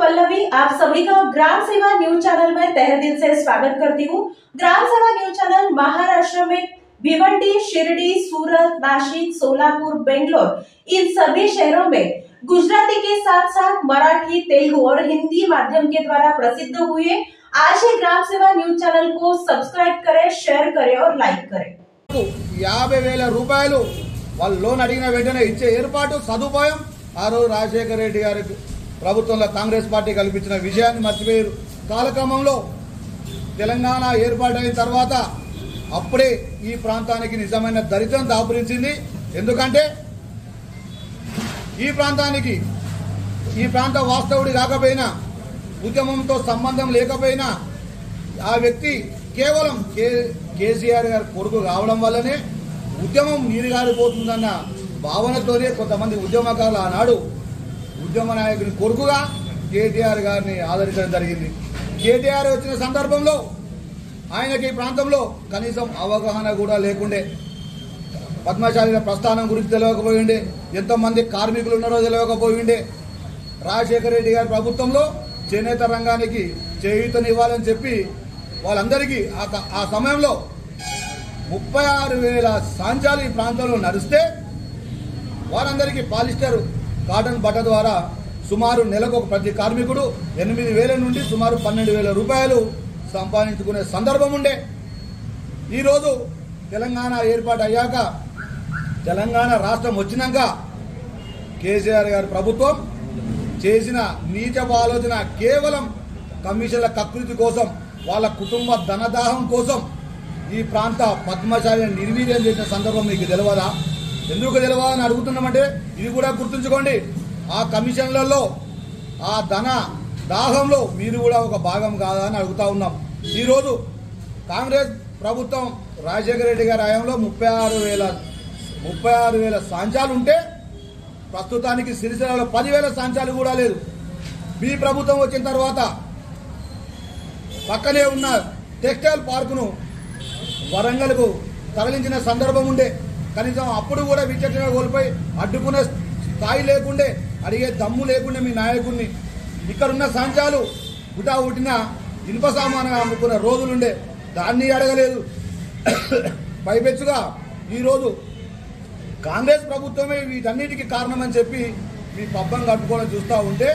पल्लवी, आप सभी का ग्राम सेवा न्यूज चैनल में तहे दिल से स्वागत करती हूँ। ग्राम सेवा न्यूज चैनल महाराष्ट्र में भिवंडी, शिरडी, सूरत, नासिक, सोलापुर, बेंगलोर इन सभी शहरों में गुजराती के साथ साथ मराठी, तेलुगु और हिंदी माध्यम के द्वारा प्रसिद्ध हुए। आज ही ग्राम सेवा न्यूज चैनल को सब्सक्राइब करें, शेयर करें और लाइक करें। 50,000 రూపాయలు వాళ్ళు లోన్ అడిగిన వెంటనే ఇచ్చే ఏర్పాటు సదుపాయం ఆ రోజు రాజశేఖర రెడ్డి గారి ప్రభుత్వంలో కాంగ్రెస్ పార్టీ కల్పించిన విషయాన్ని మర్చిపోయారు. కాలక్రమంలో తెలంగాణ ఏర్పాటైన తర్వాత అప్పుడే ఈ ప్రాంతానికి నిజమైన దరిద్రం దాపురించింది. ఎందుకంటే ఈ ప్రాంత వాస్తవుడి కాకపోయినా, ఉద్యమంతో సంబంధం లేకపోయినా ఆ వ్యక్తి కేవలం కేసీఆర్ గారి కొడుకు కావడం వల్లనే ఉద్యమం నీరుగారిపోతుందన్న భావనతోనే కొంతమంది ఉద్యమకారులు ఆనాడు ఉద్యమ నాయకుని కొడుకుగా కేటీఆర్ గారిని ఆదరించడం జరిగింది. కేటీఆర్ వచ్చిన సందర్భంలో ఆయనకి ఈ ప్రాంతంలో కనీసం అవగాహన కూడా లేకుండే, పద్మశాలిల ప్రస్థానం గురించి తెలియకపోయిండే, ఎంతమంది కార్మికులు ఉన్నారో తెలియకపోయిండే. రాజశేఖర రెడ్డి గారి ప్రభుత్వంలో చేనేత రంగానికి చేయూతనివ్వాలని చెప్పి వాళ్ళందరికీ ఆ సమయంలో 36,000 సాంచాలు ఈ ప్రాంతంలో నడిస్తే వారందరికీ పాలిస్టర్ కాటన్ బట్ట ద్వారా సుమారు నెలకు ప్రతి కార్మికుడు 8,000 నుండి సుమారు 12,000 రూపాయలు సంపాదించుకునే సందర్భం ఉండే. ఈరోజు తెలంగాణ ఏర్పాటు అయ్యాక, తెలంగాణ రాష్ట్రం వచ్చినాక కేసీఆర్ గారి ప్రభుత్వం చేసిన నీచపు ఆలోచన కేవలం కమిషన్ల కకృతి కోసం, వాళ్ళ కుటుంబ ధనదాహం కోసం ఈ ప్రాంత పద్మశాలిని నిర్వీర్యం చేసిన సందర్భం మీకు తెలియదా? ఎందుకు తెలియదని అడుగుతున్నామంటే ఇది కూడా గుర్తుంచుకోండి. ఆ కమిషన్లలో, ఆ ధన దాహంలో మీరు కూడా ఒక భాగం కాదా అని అడుగుతా ఉన్నాం. ఈరోజు కాంగ్రెస్ ప్రభుత్వం రాజశేఖర రెడ్డి గారి హయాంలో 36,000 సాంచాలు ఉంటే ప్రస్తుతానికి సిరిసిల్లలో 10,000 సాంచాలు కూడా లేదు. మీ ప్రభుత్వం వచ్చిన తర్వాత పక్కనే ఉన్న టెక్స్టైల్ పార్కును వరంగల్కు తరలించిన సందర్భం ఉండే. కనీసం అప్పుడు కూడా విచక్షణ కోల్పోయి అడ్డుకునే స్థాయి లేకుండే, అడిగే దమ్ము లేకుండే మీ నాయకుడిని. ఇక్కడున్న సాంచాలు గుటా ఉట్టిన ఇనుప సామాను అమ్ముకున్న రోజులుండే, దాన్ని అడగలేదు. పైపెచ్చుగా ఈరోజు కాంగ్రెస్ ప్రభుత్వమే వీటన్నిటికీ కారణమని చెప్పి మీ పబ్బం కట్టుకోవడం చూస్తూ ఉంటే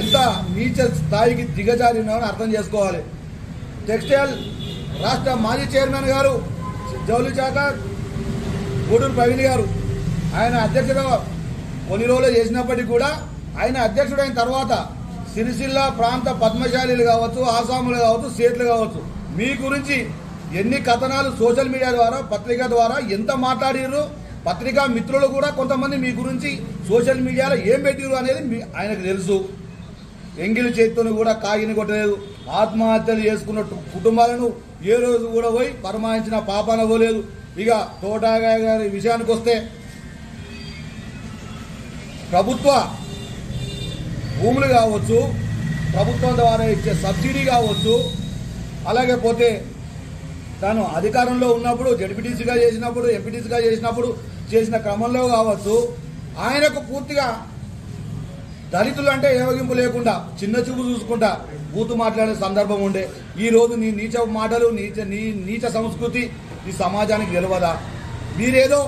ఎంత నీచ స్థాయికి దిగజారినామని అర్థం చేసుకోవాలి. టెక్స్టైల్ రాష్ట్ర మాజీ చైర్మన్ గారు జౌలి శాఖ గూడూరు ప్రవీణ్ గారు, ఆయన అధ్యక్షత కొన్ని రోజులు చేసినప్పటికీ కూడా ఆయన అధ్యక్షుడైన తర్వాత సిరిసిల్ల ప్రాంత పద్మశాలీలు కావచ్చు, ఆసాములు కావచ్చు, సేట్లు కావచ్చు, మీ గురించి ఎన్ని కథనాలు సోషల్ మీడియా ద్వారా, పత్రిక ద్వారా ఎంత మాట్లాడిర్రు, పత్రికా మిత్రులు కూడా కొంతమంది మీ గురించి సోషల్ మీడియాలో ఏం పెట్టిరు అనేది ఆయనకు తెలుసు. ఎంగిలి చేతితో కూడా కాగిని కొట్టలేదు. ఆత్మహత్యలు చేసుకున్న కుటుంబాలను ఏ రోజు కూడా పోయి పరమాయించిన పాపాన పోలేదు. ఇక తోటగా గారి విషయానికి వస్తే, ప్రభుత్వ భూములు కావచ్చు, ప్రభుత్వం ద్వారా ఇచ్చే సబ్సిడీ కావచ్చు, అలాగే పోతే తాను అధికారంలో ఉన్నప్పుడు జడ్పీటీసీగా చేసినప్పుడు, ఎంపీటీసీగా చేసినప్పుడు చేసిన క్రమంలో కావచ్చు, ఆయనకు పూర్తిగా దళితులు అంటే ఏవగింపు లేకుండా చిన్న చూపు చూసుకుంటా బూతు మాట్లాడే సందర్భం ఉండే. ఈ రోజు నీ నీచ మాటలు, నీచ సంస్కృతి ఈ సమాజానికి తెలియదా? మీరేదో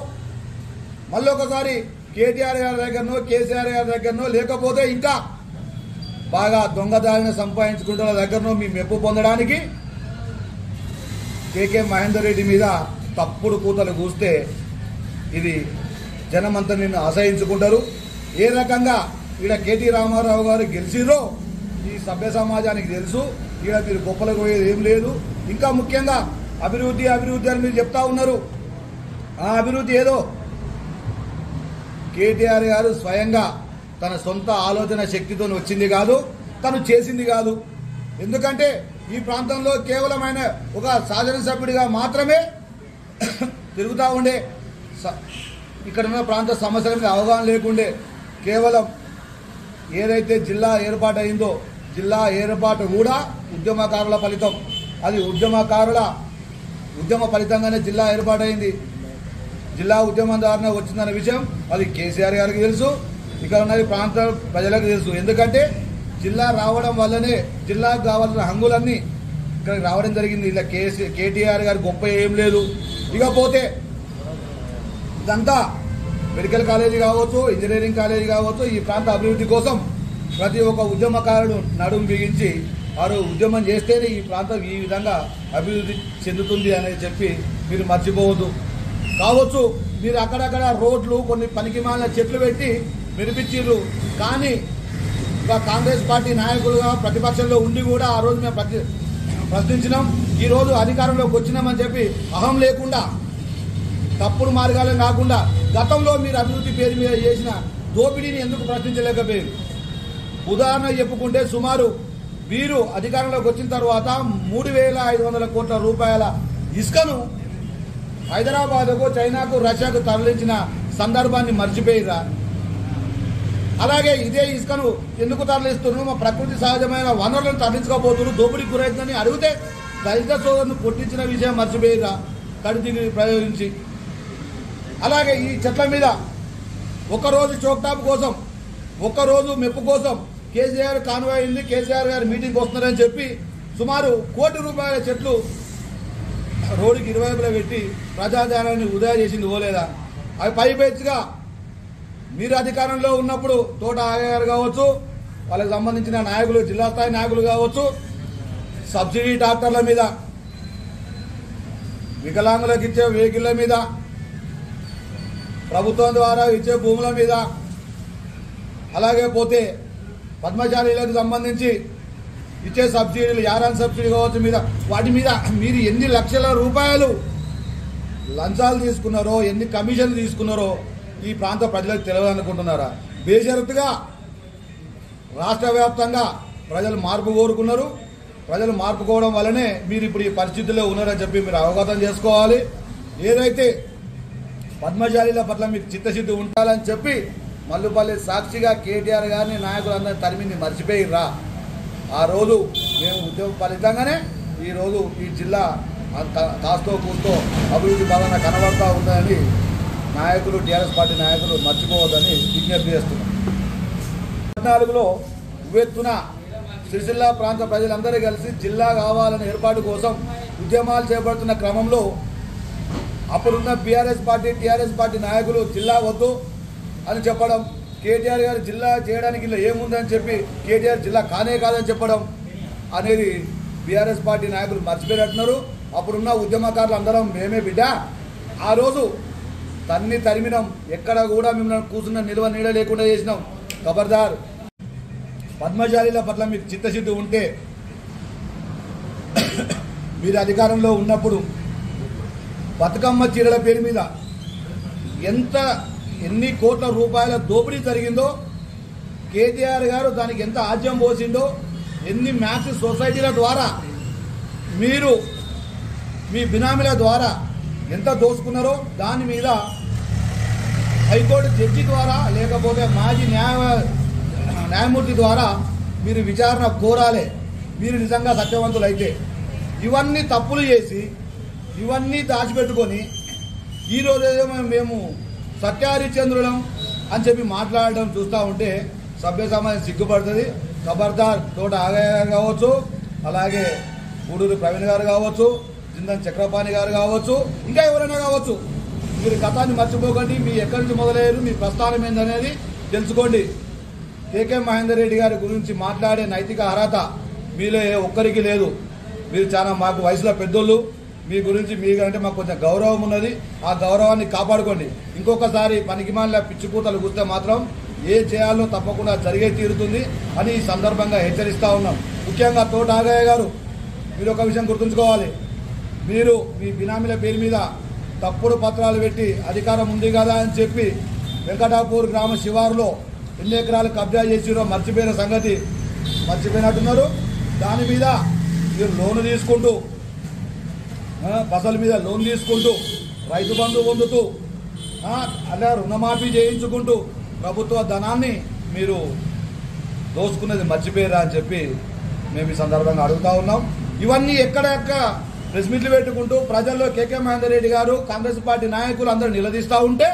మళ్ళొకసారి కేటీఆర్ గారి దగ్గరనో, కేసీఆర్ గారి దగ్గరనో, లేకపోతే ఇంకా బాగా దొంగదారిని సంపాదించుకుంటున్న దగ్గరనో మీ మెప్పు పొందడానికి కేకే మహేందర్ రెడ్డి మీద తప్పుడు కూతలు కూస్తే ఇది జనమంతా నిన్ను అసహించుకుంటారు. ఏ రకంగా ఈడ కేటీ రామారావు గారు గెలిచిరో ఈ సభ్య సమాజానికి తెలుసు. ఈడ మీరు గొప్పలకు పోయేది ఏం లేదు. ఇంకా ముఖ్యంగా అభివృద్ధి అని మీరు చెప్తా ఉన్నారు. ఆ అభివృద్ధి ఏదో కేటీఆర్ గారు స్వయంగా తన సొంత ఆలోచన శక్తితో వచ్చింది కాదు, తను చేసింది కాదు. ఎందుకంటే ఈ ప్రాంతంలో కేవలం ఆయన ఒక శాసనసభ్యుడిగా మాత్రమే తిరుగుతూ ఉండే, ఇక్కడ ఉన్న ప్రాంత సమస్యల మీద అవగాహన లేకుండే. కేవలం ఏదైతే జిల్లా ఏర్పాటు అయిందో, జిల్లా ఏర్పాటు కూడా ఉద్యమకారుల ఫలితం. అది ఉద్యమ ఫలితంగానే జిల్లా ఏర్పాటైంది. జిల్లా ఉద్యమం ద్వారా వచ్చిందన్న విషయం అది కేసీఆర్ గారికి తెలుసు. ఇక్కడ ఉన్న ప్రాంత ప్రజలకు తెలుసు. ఎందుకంటే జిల్లా రావడం వల్లనే జిల్లాకు కావాల్సిన హంగులన్నీ ఇక్కడికి రావడం జరిగింది. ఇలా కేటీఆర్ గారు గొప్ప ఏం లేదు. ఇకపోతే ఇదంతా మెడికల్ కాలేజీ కావచ్చు, ఇంజనీరింగ్ కాలేజీ కావచ్చు, ఈ ప్రాంత అభివృద్ధి కోసం ప్రతి ఒక్క ఉద్యమకారుడు నడుము బిగించి వారు ఉద్యమం చేస్తేనే ఈ ప్రాంతం ఈ విధంగా అభివృద్ధి చెందుతుంది అనేది చెప్పి మీరు మర్చిపోవద్దు. కావచ్చు మీరు అక్కడక్కడ రోడ్లు కొన్ని పనికిమాలిన చెట్లు పెట్టి మెరిపించారు. కానీ కాంగ్రెస్ పార్టీ నాయకులుగా ప్రతిపక్షంలో ఉండి కూడా ఆ రోజు మేము ప్రశ్నించినాం. ఈ రోజు అధికారంలోకి వచ్చినామని చెప్పి అహం లేకుండా తప్పుడు మార్గాలను కాకుండా గతంలో మీరు అభివృద్ధి పేరు మీద చేసిన దోపిడీని ఎందుకు ప్రశ్నించలేకపోయారు? ఉదాహరణ చెప్పుకుంటే సుమారు వీరు అధికారంలోకి వచ్చిన తర్వాత 3,500 కోట్ల రూపాయల ఇసుకను హైదరాబాద్కు, చైనాకు, రష్యాకు తరలించిన సందర్భాన్ని మర్చిపోయిరా? అలాగే ఇదే ఇసుకను ఎందుకు తరలిస్తున్నారు? మా ప్రకృతి సహజమైన వనరులను తరలించకపోతున్నారు, దోపిడీకి గురైందని అడిగితే దళిత సోదరును కొట్టించిన విషయం మర్చిపోయిరా కడిదిని ప్రయోగించి? అలాగే ఈ చెట్ల మీద ఒకరోజు చోక్టాప్ కోసం, ఒక్కరోజు మెప్పు కోసం కేసీఆర్ కాన్వాయ్ అయింది, కేసీఆర్ గారు మీటింగ్ వస్తున్నారని చెప్పి సుమారు ₹1 కోటి చెట్లు రోడ్డుకి ఇరువైపులా పెట్టి ప్రజాధారాన్ని వృధా చేసింది పోలేదా? అవి పైపెచ్చుగా మీరు అధికారంలో ఉన్నప్పుడు తోట ఆగారు కావచ్చు, వాళ్ళకి సంబంధించిన నాయకులు, జిల్లా స్థాయి నాయకులు కావచ్చు, సబ్సిడీ ట్రాక్టర్ల మీద, వికలాంగులకు ఇచ్చే వెహికల్ల మీద, ప్రభుత్వం ద్వారా ఇచ్చే భూముల మీద, అలాగే పోతే పద్మశాలీలకు సంబంధించి ఇచ్చే సబ్సిడీలు, యారాన్ సబ్సిడీ కావచ్చు మీద, వాటి మీద మీరు ఎన్ని లక్షల రూపాయలు లంచాలు తీసుకున్నారో, ఎన్ని కమిషన్లు తీసుకున్నారో ఈ ప్రాంత ప్రజలకు తెలియదనుకుంటున్నారా? బేషరతుగా రాష్ట్ర వ్యాప్తంగా ప్రజలు మార్పు కోరుకున్నారు. ప్రజలు మార్పు కోవడం వల్లనే మీరు ఇప్పుడు ఈ పరిస్థితుల్లో ఉన్నారని చెప్పి మీరు అవగతం చేసుకోవాలి. ఏదైతే పద్మశాలీల పట్ల మీకు చిత్తశుద్ధి ఉండాలని చెప్పి మల్లుపల్లి సాక్షిగా కేటీఆర్ గారిని నాయకులందరినీ తరిమింది మర్చిపోయిర్రా? ఆ రోజు మేము ఉద్యోగ ఫలితంగానే ఈరోజు ఈ జిల్లా కాస్తో కూస్తో అభివృద్ధి బాగా కనబడతా ఉందని నాయకులు, టీఆర్ఎస్ పార్టీ నాయకులు మర్చిపోవద్దని విజ్ఞప్తి చేస్తున్నాం. 14లో ఉవ్వెత్తున సిరిసిల్ల ప్రాంత ప్రజలందరూ కలిసి జిల్లా కావాలనే ఏర్పాటు కోసం ఉద్యమాలు చేపడుతున్న క్రమంలో అప్పుడున్న బీఆర్ఎస్ పార్టీ, టీఆర్ఎస్ పార్టీ నాయకులు జిల్లా వద్దు అని చెప్పడం, కేటీఆర్ గారు జిల్లా చేయడానికి ఇలా ఏముందని చెప్పి కేటీఆర్ జిల్లా కానే కాదని చెప్పడం అనేది బీఆర్ఎస్ పార్టీ నాయకులు మర్చిపోయినట్టున్నారు. అప్పుడున్న ఉద్యమకారులు అందరం మేమే బిడ్డ, ఆ రోజు తరిమినాం, ఎక్కడ కూడా మిమ్మల్ని కూర్చున్న నిల్వ నీడ లేకుండా చేసినాం. ఖబర్దార్, పద్మశాలీల పట్ల మీకు చిత్తశుద్ధి ఉంటే మీరు అధికారంలో ఉన్నప్పుడు బతుకమ్మ చీరల పేరు మీద ఎన్ని కోట్ల రూపాయల దోపిడీ జరిగిందో, కేటీఆర్ గారు దానికి ఎంత ఆజ్యం పోసిందో, ఎన్ని మ్యాక్స్ సొసైటీల ద్వారా మీరు మీ బినామీల ద్వారా ఎంత దోసుకున్నారో దాని మీద హైకోర్టు జడ్జి ద్వారా లేకపోతే మాజీ న్యాయమూర్తి ద్వారా మీరు విచారణ కోరాలి. మీరు నిజంగా సత్యవంతులైతే ఇవన్నీ తప్పులు చేసి ఇవన్నీ దాచిపెట్టుకొని ఈరోజేదో మేము సత్యహరిచంద్రులం అని చెప్పి మాట్లాడడం చూస్తూ ఉంటే సభ్య సమాజం సిగ్గుపడుతుంది. ఖబర్దార్, తోట ఆగయ్య గారు కావచ్చు, అలాగే గూడూరు ప్రవీణ్ గారు కావచ్చు, జిందన్ చక్రపాణి గారు కావచ్చు, ఇంకా ఎవరైనా కావచ్చు, మీరు గతాన్ని మర్చిపోకండి. మీ ఎక్కడి నుంచి మొదలయ్యారు, మీ ప్రస్థానం ఏందనేది తెలుసుకోండి. కేకే మహేందర్ రెడ్డి గారి గురించి మాట్లాడే నైతిక అర్హత మీలో ఒక్కరికి లేదు. మీరు చాలా మాకు వయసులో పెద్దోళ్ళు, మీ గురించి మీకంటే మాకు కొంచెం గౌరవం ఉన్నది. ఆ గౌరవాన్ని కాపాడుకోండి. ఇంకొకసారి పనికిమాలిన పిచ్చిపూతలు కూస్తే మాత్రం ఏ చేయాలో తప్పకుండా జరిగే తీరుతుంది అని ఈ సందర్భంగా హెచ్చరిస్తూ ఉన్నాం. ముఖ్యంగా తోట ఆగయ్య గారు, మీరు ఒక విషయం గుర్తుంచుకోవాలి. మీరు మీ బినామీల పేరు మీద తప్పుడు పత్రాలు పెట్టి అధికారం ఉంది కదా అని చెప్పి వెంకటాపూర్ గ్రామ శివారులో ఎన్ని ఎకరాలు కబ్జా చేసిరో మర్చిపోయిన సంగతి మర్చిపోయినట్టున్నారు. దాని మీద మీరు లోను తీసుకుంటూ, బసల మీద లోన్ తీసుకుంటూ, రైతు బంధు పొందుతూ, అలా రుణమాఫీ చేయించుకుంటూ ప్రభుత్వ ధనాన్ని మీరు దోసుకునేది మర్చిపోయారా అని చెప్పి మేము ఈ సందర్భంగా అడుగుతా ఉన్నాం. ఇవన్నీ ఎక్కడెక్క ప్రెస్ మీట్లు పెట్టుకుంటూ ప్రజల్లో కేకే మహేందర్ రెడ్డి గారు, కాంగ్రెస్ పార్టీ నాయకులు అందరూ నిలదీస్తూ ఉంటే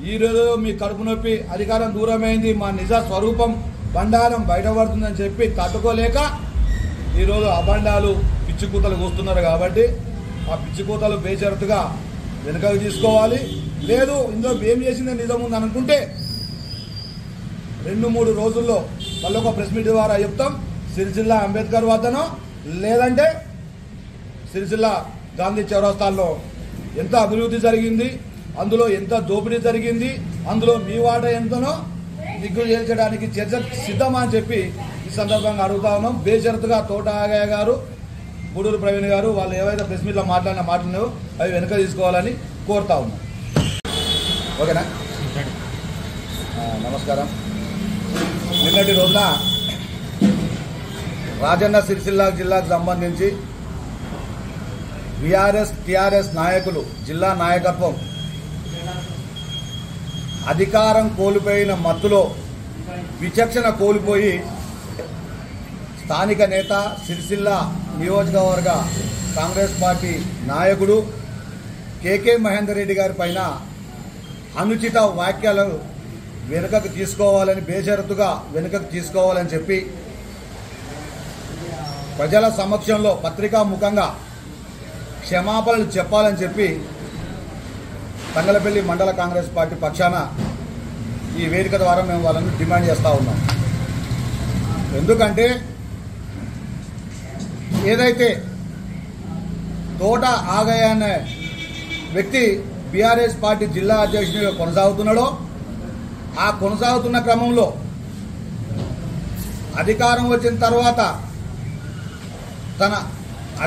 ఈరోజు మీ కడుపు నొప్పి, అధికారం దూరమైంది, మా నిజ స్వరూపం బండారం బయటపడుతుందని చెప్పి తట్టుకోలేక ఈరోజు అబండాలు పిచ్చికూతలు కూస్తున్నారు. కాబట్టి ఆ పిచ్చికూతలు బేషరతుగా వెనుకకు తీసుకోవాలి. లేదు ఇందులో ఏం చేసిందే నిజం ఉంది అనుకుంటే 2-3 రోజుల్లో మళ్ళీ ఒక ప్రెస్ మీట్ ద్వారా చెప్తాం. సిరిసిల్ల అంబేద్కర్ వద్దనో లేదంటే సిరిసిల్ల గాంధీ చౌరస్తాల్లో ఎంత అభివృద్ధి జరిగింది, అందులో ఎంత దోపిడీ జరిగింది, అందులో మీ వాట ఎంతనో దిగ్గు చేర్చడానికి చర్చ సిద్ధమా అని చెప్పి ఈ సందర్భంగా అడుగుతా ఉన్నాం. బేషరతుగా తోట ఆగయ్య గారు, గూడూరు ప్రవీణ్ గారు వాళ్ళు ఏవైతే ప్రెస్ మీట్లో మాట్లాడిన మాటలు అవి వెనుక తీసుకోవాలని కోరుతా ఉన్నాం. ఓకేనా? నమస్కారం. నిన్నటి రోజున రాజన్న సిరిసిల్ల జిల్లాకు సంబంధించి బీఆర్ఎస్ టీఆర్ఎస్ నాయకులు, జిల్లా నాయకత్వం అధికారం కోల్పోయిన మత్తులో విచక్షణ కోల్పోయి స్థానిక నేత, సిరిసిల్ల నియోజకవర్గ కాంగ్రెస్ పార్టీ నాయకుడు కేకే మహేందర్ రెడ్డి గారి పైన అనుచిత వ్యాఖ్యలు వెనుకకు తీసుకోవాలని, బేషరతుగా వెనుకకు తీసుకోవాలని చెప్పి ప్రజల సమక్షంలో పత్రికా ముఖంగా క్షమాపణలు చెప్పాలని చెప్పి తంగలపల్లి మండల కాంగ్రెస్ పార్టీ పక్షాన ఈ వేదిక ద్వారా మేము వాళ్ళని డిమాండ్ చేస్తూ ఉన్నాం. ఎందుకంటే ఏదైతే తోట ఆగయ్య అనే వ్యక్తి బీఆర్ఎస్ పార్టీ జిల్లా అధ్యక్షుడిగా కొనసాగుతున్నాడో, ఆ కొనసాగుతున్న క్రమంలో అధికారం వచ్చిన తర్వాత తన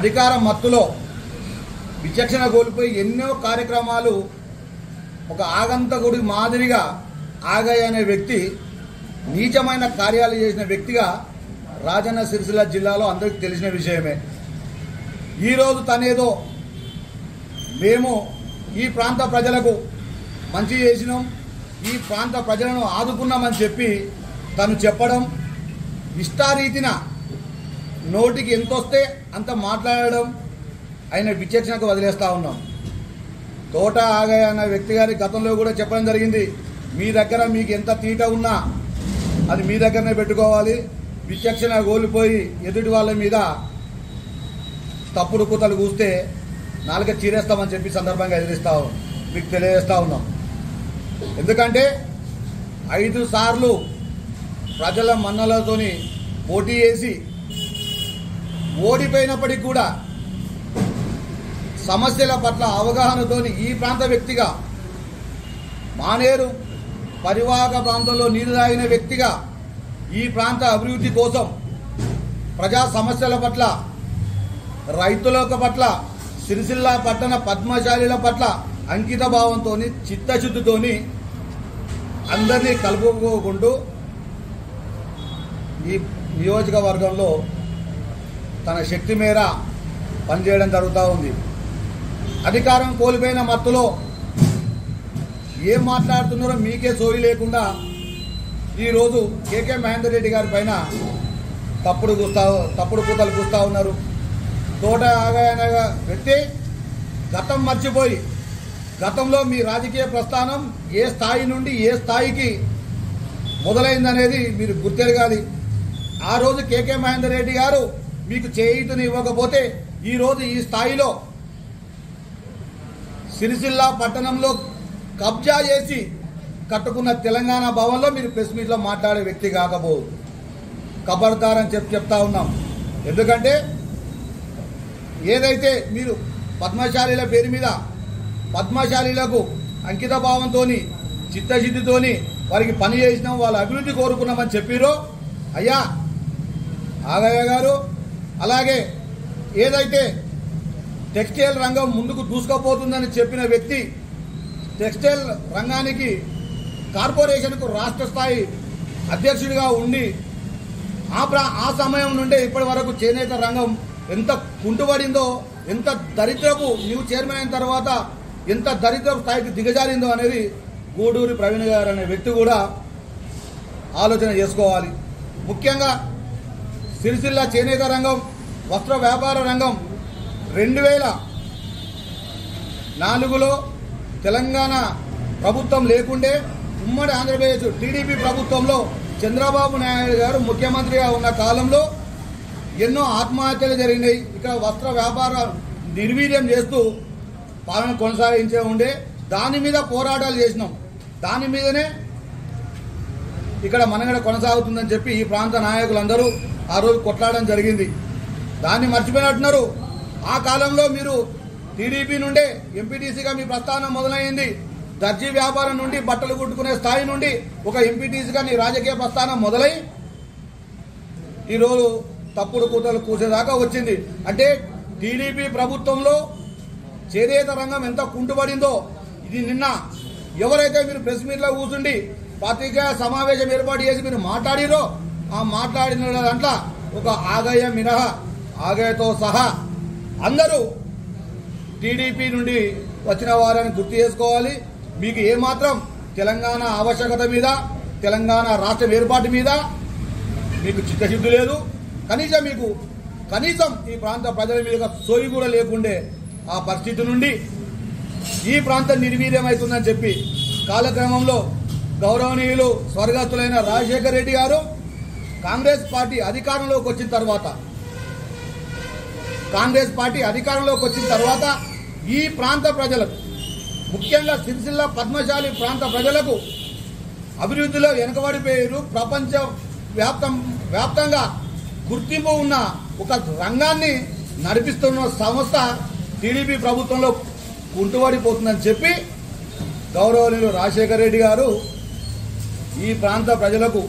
అధికార మత్తులో విచక్షణ కోల్పోయి ఎన్నో కార్యక్రమాలు ఒక ఆగంతకుడి మాదిరిగా ఆగయ్య అనే వ్యక్తి నీచమైన కార్యాలు చేసిన వ్యక్తిగా రాజన్న సిరిసిల్ల జిల్లాలో అందరికీ తెలిసిన విషయమే. ఈరోజు తనేదో మేము ఈ ప్రాంత ప్రజలకు మంచి చేసినాం, ఈ ప్రాంత ప్రజలను ఆదుకున్నామని చెప్పి తను చెప్పడం, ఇష్టారీతిన నోటికి ఎంతొస్తే అంత మాట్లాడడం ఆయన విచక్షణకు వదిలేస్తూ ఉన్నాం. తోట ఆగయ్య అన్న వ్యక్తి గారి గతంలో కూడా చెప్పడం జరిగింది, మీ దగ్గర మీకు ఎంత తీట ఉన్నా అది మీ దగ్గరనే పెట్టుకోవాలి, విచక్షణ కోల్పోయి ఎదుటి వాళ్ళ మీద తప్పుడు కూతలు కూస్తే నాలుక చీరేస్తామని చెప్పి సందర్భంగా మీకు తెలియజేస్తా ఉన్నాం. ఎందుకంటే 5 సార్లు ప్రజల మన్నలతోని పోటీ చేసి ఓడిపోయినప్పటికీ కూడా సమస్యల పట్ల అవగాహనతోని ఈ ప్రాంత వ్యక్తిగా, మానేరు పరివాహక ప్రాంతంలో నీరు తాగిన వ్యక్తిగా ఈ ప్రాంత అభివృద్ధి కోసం, ప్రజా సమస్యల పట్ల, రైతుల పట్ల, సిరిసిల్ల పట్టణ పద్మశాలీల పట్ల అంకిత భావంతో, చిత్తశుద్ధితోని అందరినీ కలుపుకుంటూ ఈ నియోజకవర్గంలో తన శక్తి మేర పనిచేయడం జరుగుతూ ఉంది. అధికారం కోల్పోయిన మత్తులో ఏం మాట్లాడుతున్నారో మీకే సోయి లేకుండా ఈరోజు కేకే మహేందర్ రెడ్డి గారి పైన తప్పుడు కూతలు కూస్తూ ఉన్నారు. తోట ఆగయ్య వ్యక్తి గతం మర్చిపోయి, గతంలో మీ రాజకీయ ప్రస్థానం ఏ స్థాయి నుండి ఏ స్థాయికి మొదలైందనేది మీరు గుర్తెరగాలి. ఆ రోజు కేకే మహేందర్ రెడ్డి గారు మీకు చేయూతని ఇవ్వకపోతే ఈరోజు ఈ స్థాయిలో సిరిసిల్ల పట్టణంలో కబ్జా చేసి కట్టుకున్న తెలంగాణ భవన్లో మీరు ప్రెస్ మీట్లో మాట్లాడే వ్యక్తి కాకపోదు. ఖబర్దారని చెప్తా ఉన్నాం. ఎందుకంటే ఏదైతే మీరు పద్మశాలీల పేరు మీద పద్మశాలీలకు అంకిత భావంతోని, చిత్తశుద్ధితోని వారికి పని చేసినాం, వాళ్ళ అభివృద్ధి కోరుకున్నామని చెప్పిరో అయ్యా ఆగయ్య గారు, అలాగే ఏదైతే టెక్స్టైల్ రంగం ముందుకు దూసుకుపోతుందని చెప్పిన వ్యక్తి, టెక్స్టైల్ రంగానికి కార్పొరేషన్కు రాష్ట్ర స్థాయి అధ్యక్షుడిగా ఉండి ఆ సమయం నుండే ఇప్పటి వరకు చేనేత రంగం ఎంత కుంటుపడిందో, ఎంత దరిద్రపు నీవు చైర్మన్ అయిన తర్వాత ఎంత దరిద్రపు స్థాయికి దిగజారిందో అనేది గూడూరి ప్రవీణ్ గారు అనే వ్యక్తి కూడా ఆలోచన చేసుకోవాలి. ముఖ్యంగా సిరిసిల్ల చేనేత రంగం, వస్త్ర వ్యాపార రంగం 2004లో తెలంగాణ ప్రభుత్వం లేకుండే ఉమ్మడి ఆంధ్రప్రదేశ్ టీడీపీ ప్రభుత్వంలో చంద్రబాబు నాయుడు గారు ముఖ్యమంత్రిగా ఉన్న కాలంలో ఎన్నో ఆత్మహత్యలు జరిగినాయి. ఇక్కడ వస్త్ర వ్యాపారం నిర్వీర్యం చేస్తూ పాలన కొనసాగించే ఉండే. దాని మీద పోరాటాలు చేసినాం. దాని మీదనే ఇక్కడ మనగడ కొనసాగుతుందని చెప్పి ఈ ప్రాంత నాయకులందరూ ఆ రోజు కొట్లాడడం జరిగింది. దాన్ని మర్చిపోయినట్టున్నారు. ఆ కాలంలో మీరు టీడీపీ నుండే ఎంపీటీసీగా మీ ప్రస్థానం మొదలైంది. దర్జీ వ్యాపారం నుండి బట్టలు కుట్టుకునే స్థాయి నుండి ఒక ఎంపీటీసీగా నీ రాజకీయ ప్రస్థానం మొదలై ఈరోజు తప్పుడు కూతలు కూసేదాకా వచ్చింది. అంటే టీడీపీ ప్రభుత్వంలో చేనేత రంగం ఎంత కుంటుపడిందో ఇది నిన్న ఎవరైతే మీరు ప్రెస్ మీట్లో కూర్చుండి పత్రికా సమావేశం ఏర్పాటు చేసి మీరు మాట్లాడిరో ఆ మాట్లాడిన దాంట్లో ఒక ఆగయ్య మినహా ఆగయ్యతో సహా అందరూ టీడీపీ నుండి వచ్చిన వారని గుర్తు చేసుకోవాలి. మీకు ఏమాత్రం తెలంగాణ ఆవశ్యకత మీద తెలంగాణ రాష్ట్రం ఏర్పాటు మీద మీకు చిత్తశుద్ధి లేదు. కనీసం ఈ ప్రాంత ప్రజల మీద సోయి కూడా లేకుండే ఆ పరిస్థితి నుండి ఈ ప్రాంతం నిర్వీర్యమవుతుందని చెప్పి కాలక్రమంలో గౌరవనీయులు స్వర్గస్థులైన రాజశేఖర రెడ్డి గారు కాంగ్రెస్ పార్టీ అధికారంలోకి వచ్చిన తర్వాత ఈ ప్రాంత ప్రజలకు ముఖ్యంగా సిరిసిల్ల పద్మశాలి ప్రాంత ప్రజలకు అభివృద్ధిలో వెనుకబడిపోయారు. ప్రపంచ వ్యాప్తంగా గుర్తింపు ఉన్న ఒక రంగాన్ని నడిపిస్తున్న సంస్థ టీడీపీ ప్రభుత్వంలో కుంటుపడిపోతుందని చెప్పి గౌరవనీయులు రాజశేఖర రెడ్డి గారు ఈ ప్రాంత ప్రజలకు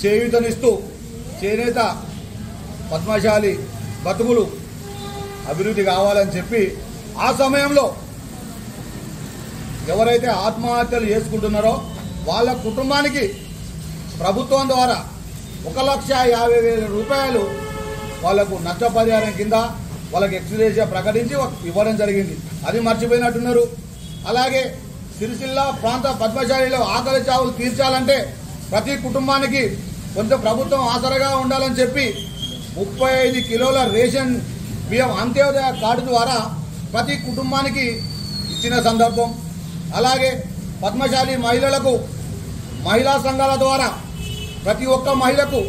చేయూతనిస్తూ చేనేత పద్మశాలి బతుకులు అభివృద్ధి కావాలని చెప్పి ఆ సమయంలో ఎవరైతే ఆత్మహత్యలు చేసుకుంటున్నారో వాళ్ళ కుటుంబానికి ప్రభుత్వం ద్వారా 1,50,000 రూపాయలు వాళ్లకు నష్టపరిహారం కింద వాళ్ళకి ఎక్స్గ్రేషియా ప్రకటించి ఇవ్వడం జరిగింది. అది మర్చిపోయినట్టున్నారు. అలాగే సిరిసిల్ల ప్రాంత పద్మశాలిలో ఆకలి చావులు తీర్చాలంటే ప్రతి కుటుంబానికి కొంత ప్రభుత్వం ఆసరగా ఉండాలని చెప్పి 35 కిలోల రేషన్ బియ్యం అంత్యోదయ కార్డు ద్వారా ప్రతి కుటుంబానికి ఇచ్చిన సందర్భం. అలాగే పద్మశాలి మహిళలకు మహిళా సంఘాల ద్వారా ప్రతి ఒక్క మహిళకు